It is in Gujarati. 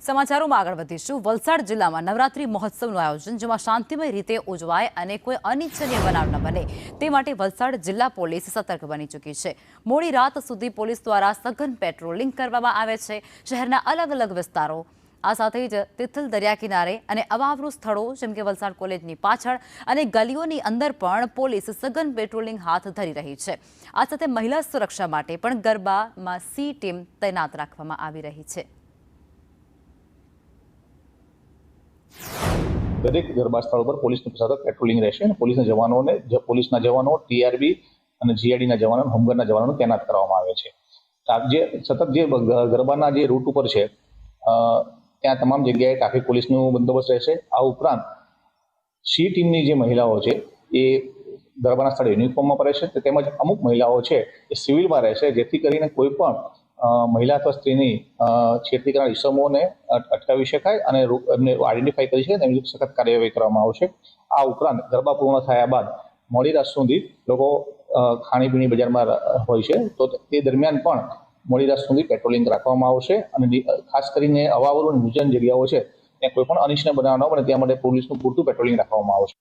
સમાચારોમાં આગળ વધીશું। વલસાડ જિલ્લામાં નવરાત્રી મહોત્સવનું આયોજન જેમાં શાંતિમય રીતે ઉજવાય અને કોઈ અનિચ્છનીય બનાવ ન બને તે માટે વલસાડ જિલ્લા પોલીસ સતર્ક બની ચૂકી છે। મોડી રાત સુધી પોલીસ દ્વારા સઘન પેટ્રોલિંગ કરવામાં આવે છે। શહેરના અલગ અલગ વિસ્તારો આ સાથે જ તિથલ દરિયા કિનારે અને અવાવરૂ સ્થળો જેમ કે વલસાડ કોલેજની પાછળ અને ગલીઓની અંદર પણ પોલીસ સઘન પેટ્રોલિંગ હાથ ધરી રહી છે। આ સાથે મહિલા સુરક્ષા માટે પણ ગરબામાં સી ટીમ તૈનાત રાખવામાં આવી રહી છે। દરેક ગરબા સ્થળ પર પોલીસનું સતત પેટ્રોલિંગ રહેશે અને પોલીસના જવાનો ટીઆરબી અને જીઆરડીના જવાનો હોમગાર્ડના જવાનોને તૈનાત કરવામાં આવે છે। જે સતત જે ગરબાના જે રૂટ ઉપર છે ત્યાં તમામ જગ્યાએ ટ્રાફિક પોલીસનું બંદોબસ્ત રહેશે। આ ઉપરાંત સી ટીમની જે મહિલાઓ છે એ ગરબાના સ્થળે યુનિફોર્મમાં રહેશે તેમજ અમુક મહિલાઓ છે એ સિવિલમાં રહેશે જેથી કરીને કોઈ પણ મહિલા અથવા સ્ત્રીની છેડતી કરનાર ઇસમોને અટકાવી શકાય અને એમને આઈડેન્ટિફાઈ કરી શકાય એની સખત કાર્યવાહી કરવામાં આવશે। આ ઉપરાંત ગરબા પૂર્ણ થયા બાદ મોડી રાત સુધી લોકો ખાણીપીણી બજારમાં હોય છે તો તે દરમિયાન પણ મોડી રાત સુધી પેટ્રોલિંગ રાખવામાં આવશે અને ખાસ કરીને અવાવરૂ અને નિર્જન જગ્યાઓ છે ત્યાં કોઈ પણ અનિચ્છનીય બનાવ ન બને ત્યાં માટે પોલીસનું પૂરતું પેટ્રોલિંગ રાખવામાં આવશે।